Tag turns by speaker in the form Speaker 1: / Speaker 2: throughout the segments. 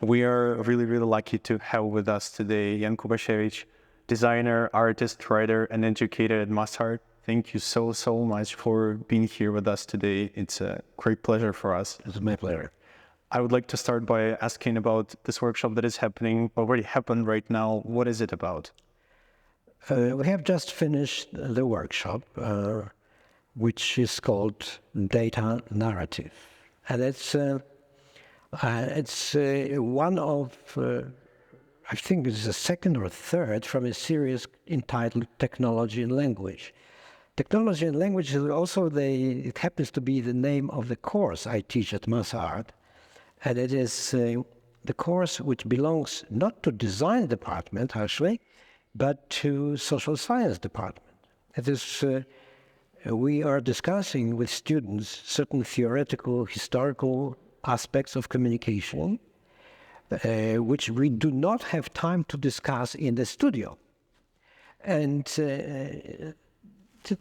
Speaker 1: We are really, really lucky to have with us today Jan Kubasiewicz, designer, artist, writer, and educator at Mozart. Thank you so much for being here with us today. It's a great pleasure for us.
Speaker 2: It's my pleasure.
Speaker 1: I would like to start by asking about this workshop that is happening, already happened right now. What is it about?
Speaker 2: We have just finished the workshop, which is called Data Narrative. And it's one of, I think it's the second or third from a series entitled Technology and Language. Technology and Language is also it happens to be the name of the course I teach at Mozart. And it is the course which belongs not to design department, actually, but to social science department. It is, we are discussing with students certain theoretical, historical aspects of communication, which we do not have time to discuss in the studio. And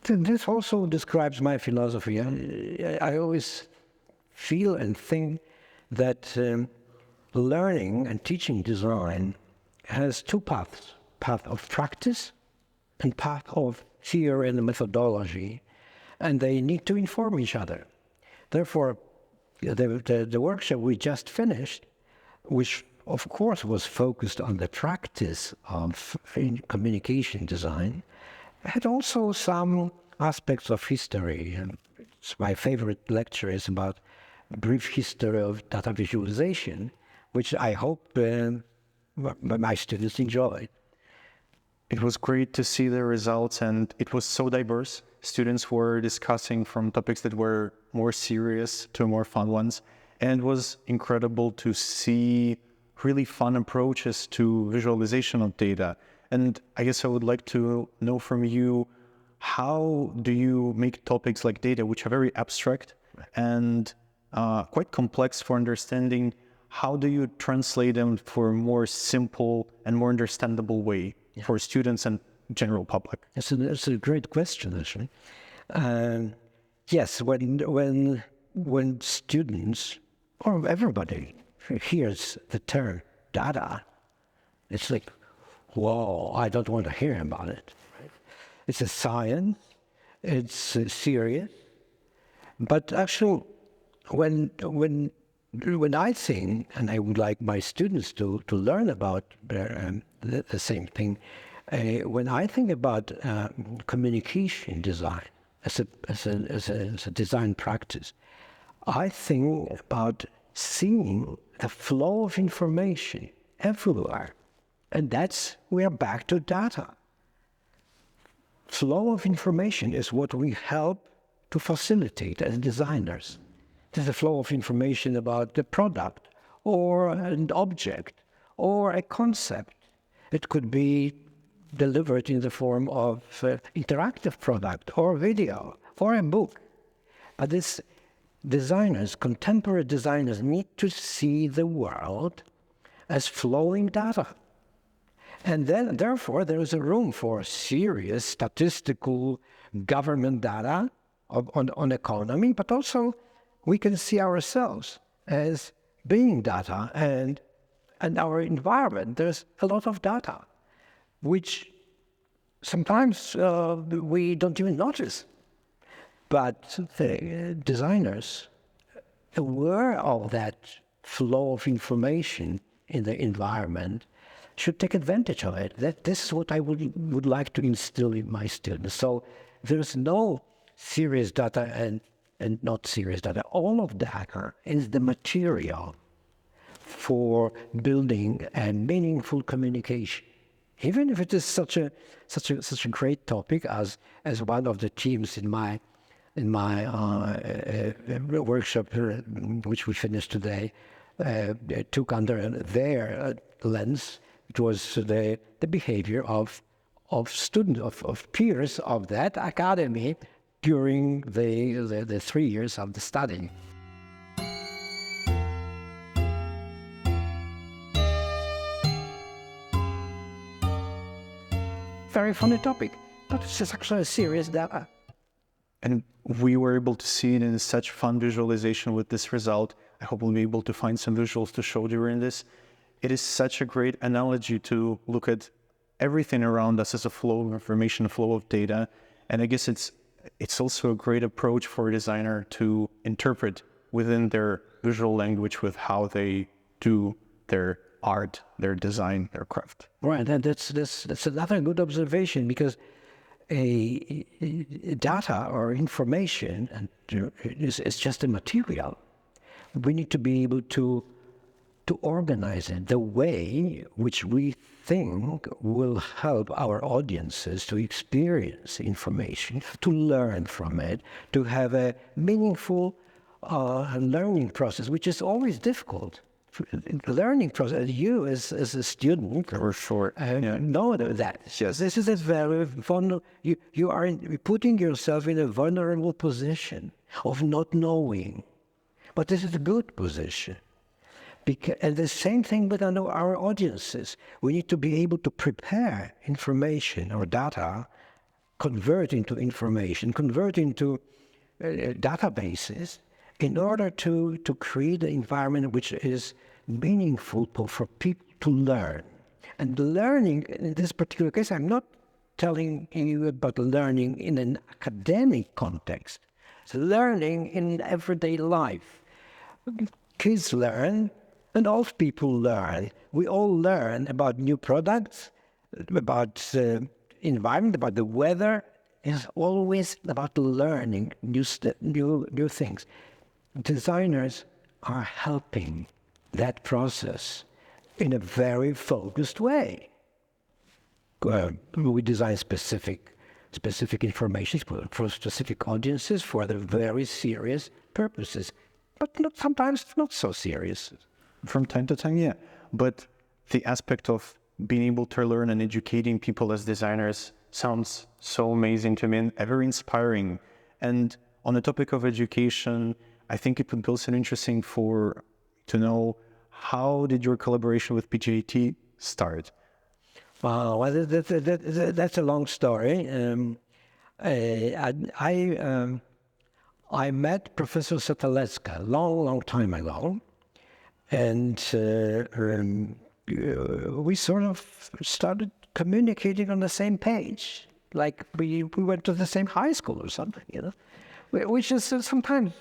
Speaker 2: this also describes my philosophy. I always feel and think that learning and teaching design has two paths, path of practice and path of theory and methodology, and they need to inform each other. Therefore, the workshop we just finished, which of course was focused on the practice of communication design, had also some aspects of history. And my favorite lecture is about brief history of data visualization, which I hope my students enjoyed.
Speaker 1: It was great to see the results, and it was so diverse. Students were discussing from topics that were more serious to more fun ones, and it was incredible to see really fun approaches to visualization of data. And I guess I would like to know from you, how do you make topics like data, which are very abstract and quite complex for understanding, how do you translate them for a more simple and more understandable way for students and general public?
Speaker 2: It's a great question, actually. Yes, when students or everybody hears the term data, it's like, whoa, I don't want to hear about it. Right? It's a science, it's serious, but actually, when I think, and I would like my students to learn about the same thing, when I think about communication design as a design practice, I think about seeing the flow of information everywhere. And we are back to data. Flow of information is what we help to facilitate as designers. There's a flow of information about the product or an object or a concept. It could be delivered in the form of interactive product or video or a book. But these designers, contemporary designers, need to see the world as flowing data. And then, therefore, there is a room for serious statistical government data on economy, but also we can see ourselves as being data, and our environment. There's a lot of data, which sometimes we don't even notice. But the designers, aware of that flow of information in the environment, should take advantage of it. This is what I would like to instill in my students. So there's no serious data and not serious data. All of data is the material for building a meaningful communication. Even if it is such a great topic as one of the teams in my workshop, which we finished today, took under their lens. It was the behavior of students, of peers of that academy during the 3 years of the study. Very funny topic, but it's actually a serious data.
Speaker 1: And we were able to see it in such fun visualization with this result. I hope we'll be able to find some visuals to show during this. it is such a great analogy to look at everything around us as a flow of information, a flow of data. And I guess it's also a great approach for a designer to interpret within their visual language with how they do their art, their design, their craft.
Speaker 2: Right, and that's another good observation, because a data or information is just a material. We need to be able to organize it the way which we think will help our audiences to experience information, to learn from it, to have a meaningful learning process, which is always difficult. Learning process, you as a student,
Speaker 1: For sure.
Speaker 2: know that.
Speaker 1: Yes.
Speaker 2: This is a very vulnerable, you are putting yourself in a vulnerable position of not knowing. But this is a good position. And the same thing with our audiences. We need to be able to prepare information or data, convert into information, convert into databases, in order to create an environment which is meaningful for people to learn. And learning, in this particular case, I'm not telling you about learning in an academic context. It's learning in everyday life. Kids learn, and old people learn. We all learn about new products, about the environment, about the weather. It's always about learning new things. Designers are helping that process in a very focused way. We design specific information for specific audiences for the very serious purposes, but sometimes not so serious.
Speaker 1: From time to time, yeah. But the aspect of being able to learn and educating people as designers sounds so amazing to me and very inspiring. And on the topic of education, I think it would be also interesting to know, how did your collaboration with PJAIT start?
Speaker 2: Wow, well, that's a long story. I met Professor Sviatoslav a long time ago, and we sort of started communicating on the same page, like we went to the same high school or something, which is sometimes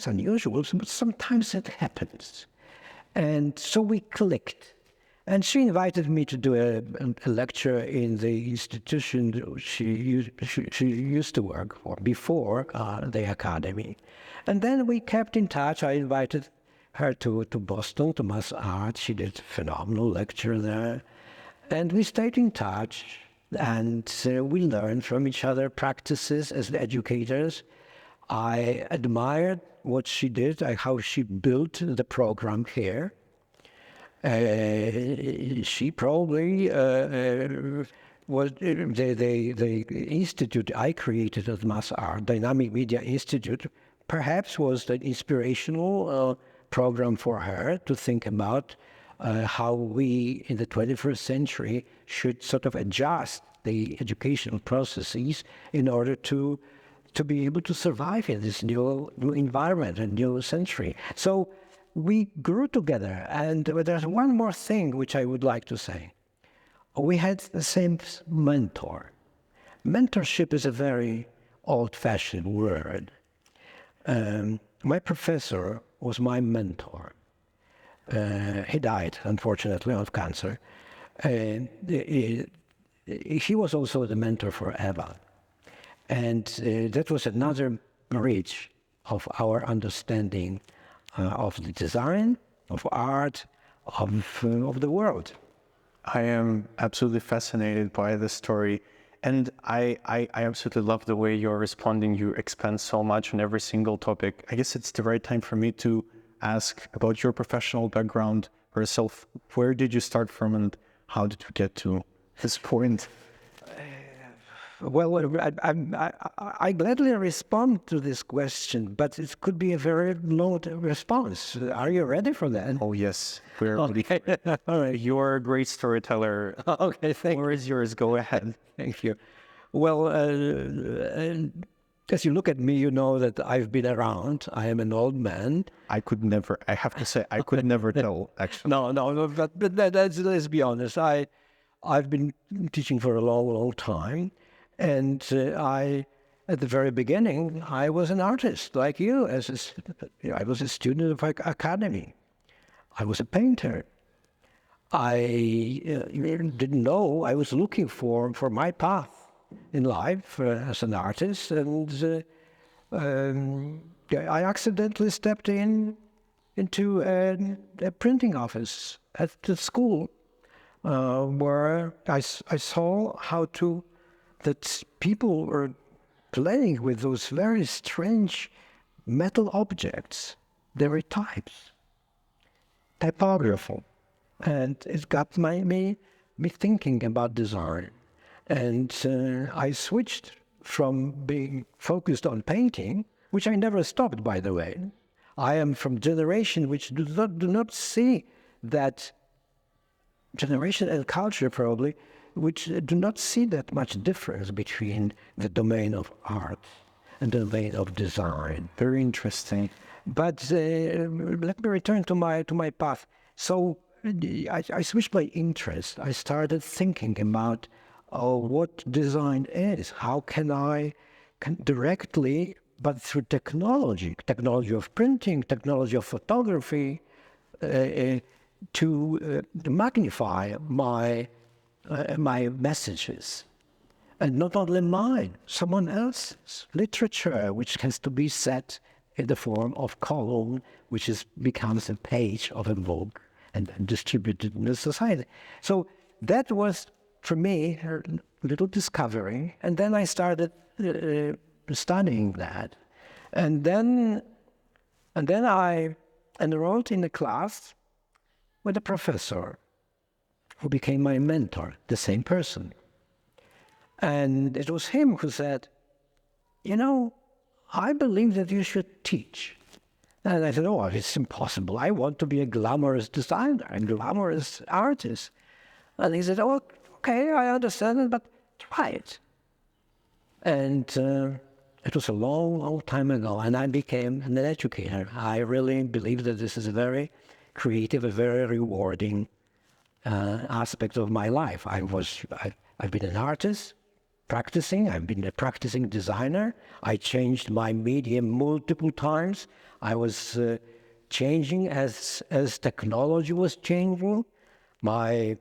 Speaker 2: unusual, but sometimes it happens. And so we clicked. And she invited me to do a lecture in the institution she used to work for before the academy. And then we kept in touch. I invited her to Boston, to Mass Art. She did a phenomenal lecture there. And we stayed in touch, and we learned from each other practices as educators. I admired what she did, how she built the program here. She probably was the institute I created at Mass Art, Dynamic Media Institute, perhaps was the inspirational program for her to think about how we in the 21st century should sort of adjust the educational processes in order to be able to survive in this new environment and new century. So we grew together, and there's one more thing which I would like to say. We had the same mentor. Mentorship is a very old-fashioned word. My professor was my mentor. He died, unfortunately, of cancer. He was also the mentor for Eva. And that was another bridge of our understanding of the design, of art, of the world.
Speaker 1: I am absolutely fascinated by this story. And I absolutely love the way you're responding. You expand so much on every single topic. I guess it's the right time for me to ask about your professional background yourself. Where did you start from, and how did you get to this point?
Speaker 2: Well, I gladly respond to this question, but it could be a very long response. Are you ready for that?
Speaker 1: Oh, yes. We're ready.
Speaker 2: All right.
Speaker 1: You're a great storyteller.
Speaker 2: Okay, thank you.
Speaker 1: Where is yours? Go ahead.
Speaker 2: Thank you. Well, As you look at me, you know that I've been around. I am an old man.
Speaker 1: I could never, I have to say, I could never tell, actually.
Speaker 2: No, but let's be honest. I've been teaching for a long, long time. And at the very beginning, I was an artist like you. I was a student of academy. I was a painter. I didn't know. I was looking for my path in life as an artist, and I accidentally stepped into a printing office at the school, where I saw that people were playing with those very strange metal objects. They were typography. And it got me thinking about design. And I switched from being focused on painting, which I never stopped, by the way. I am from generation which do not see that, generation and culture probably, which do not see that much difference between the domain of art and the domain of design.
Speaker 1: Very interesting.
Speaker 2: But let me return to my path. So I switched my interest. I started thinking about what design is. How can I directly, but through technology of printing, technology of photography, to magnify my messages, and not only mine, someone else's literature, which has to be set in the form of column, which becomes a page of a book and distributed in the society. So that was, for me, a little discovery. And then I started studying that. And then I enrolled in a class with a professor who became my mentor, the same person. And it was him who said, I believe that you should teach. And I said, it's impossible. I want to be a glamorous designer, a glamorous artist. And he said, okay, I understand it, but try it. And it was a long, long time ago, and I became an educator. I really believe that this is a very creative, a very rewarding aspect of my life. I've been an artist, practicing. I've been a practicing designer. I changed my medium multiple times. I was changing as technology was changing. My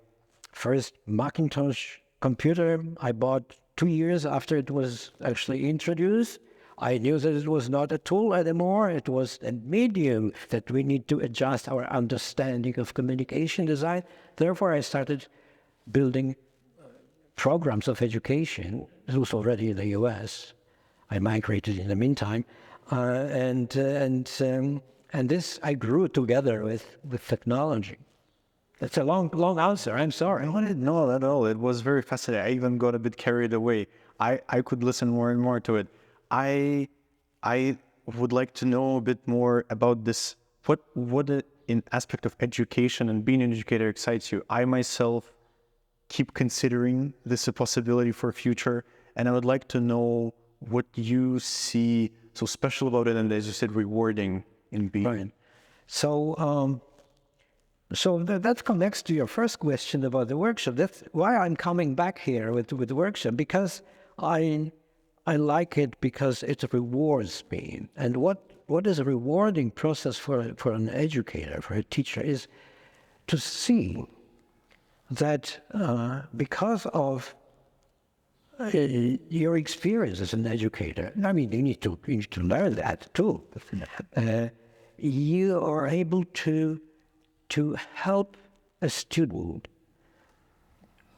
Speaker 2: first Macintosh computer I bought 2 years after it was actually introduced. I knew that it was not a tool anymore. It was a medium that we need to adjust our understanding of communication design. Therefore, I started building programs of education. It was already in the US. I migrated in the meantime. And this I grew together with technology. That's a long answer. I'm sorry.
Speaker 1: No, at all. It was very fascinating. I even got a bit carried away. I could listen more and more to it. I would like to know a bit more about this. What in aspect of education and being an educator excites you? I myself keep considering this a possibility for future, and I would like to know what you see so special about it, and as you said, rewarding in being.
Speaker 2: Right. So that connects to your first question about the workshop. That's why I'm coming back here with the workshop, because I like it because it rewards me. And what is a rewarding process for an educator, for a teacher, is to see that because of your experience as an educator, I mean, you need to learn that too. You are able to help a student,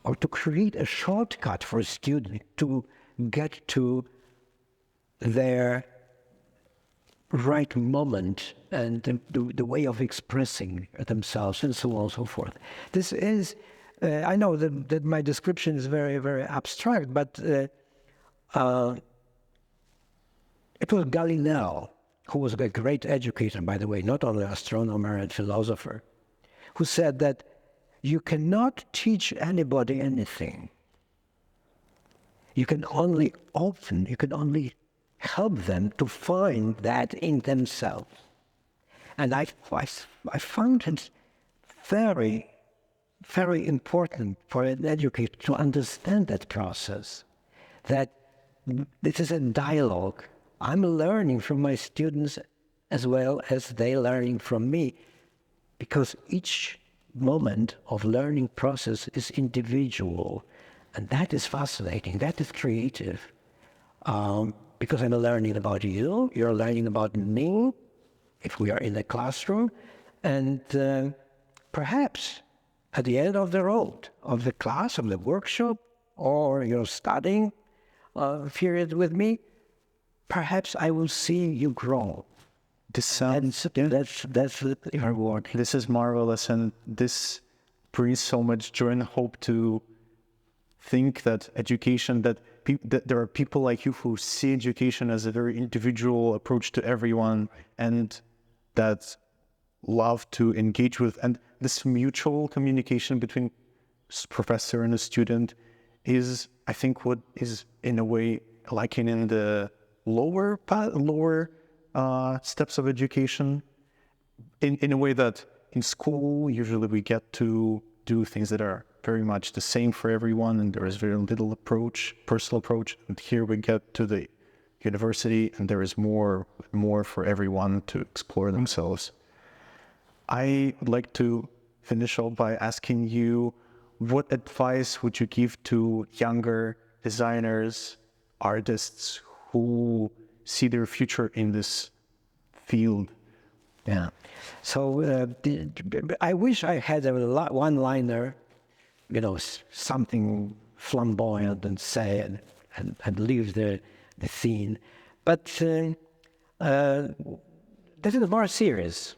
Speaker 2: or to create a shortcut for a student to get to their right moment and the way of expressing themselves, and so on and so forth. This is, I know that my description is very, very abstract, but it was Galileo, who was a great educator, by the way, not only astronomer and philosopher, who said that you cannot teach anybody anything. You can only help them to find that in themselves. And I found it very, very important for an educator to understand that process, that this is a dialogue. I'm learning from my students as well as they learning from me, because each moment of learning process is individual, and that is fascinating, that is creative, because I'm learning about you, you're learning about me, if we are in a classroom, and perhaps at the end of the road, of the class, of the workshop, or your studying period with me, perhaps I will see you grow.
Speaker 1: This sounds,
Speaker 2: That's rewarding.
Speaker 1: this is marvelous, and this brings so much joy and hope to think that education, that there are people like you who see education as a very individual approach to everyone, and that love to engage with, and this mutual communication between professor and a student is, I think, what is in a way lacking in the lower steps of education, in a way that in school usually we get to do things that are very much the same for everyone, and there is very little personal approach, and here we get to the university and there is more for everyone to explore themselves. I would like to finish off by asking you, what advice would you give to younger designers, artists who see their future in this field?
Speaker 2: Yeah. So I wish I had a one-liner, something flamboyant and say and leave the scene. But this is more serious,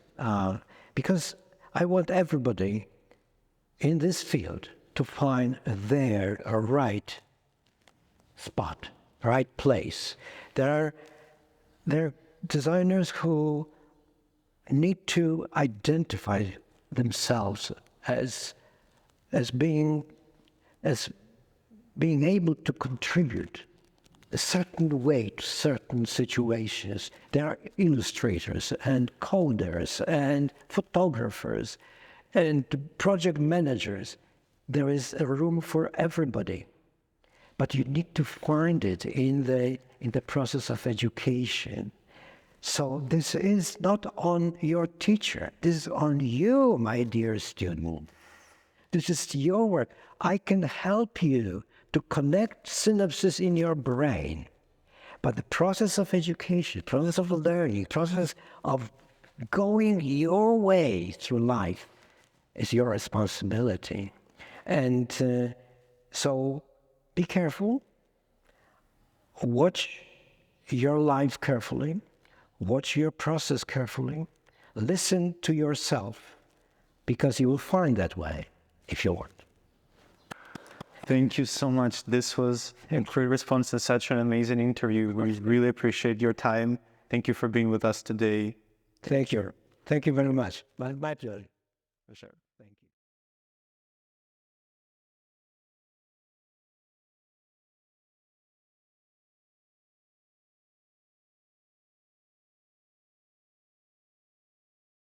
Speaker 2: because I want everybody in this field to find their right spot, right place. There are designers who need to identify themselves as being able to contribute a certain way to certain situations. There are illustrators and coders and photographers and project managers. There is a room for everybody, but you need to find it in the process of education. So this is not on your teacher. This is on you, my dear student. This is your work. I can help you to connect synapses in your brain. But the process of education, process of learning, process of going your way through life is your responsibility. And so be careful. Watch your life carefully. Watch your process carefully. Listen to yourself, because you will find that way if you want.
Speaker 1: Thank you so much. This was a great response to such an amazing interview. We really appreciate your time. Thank you for being with us today.
Speaker 2: Thank you. Thank you very much. My pleasure. For sure.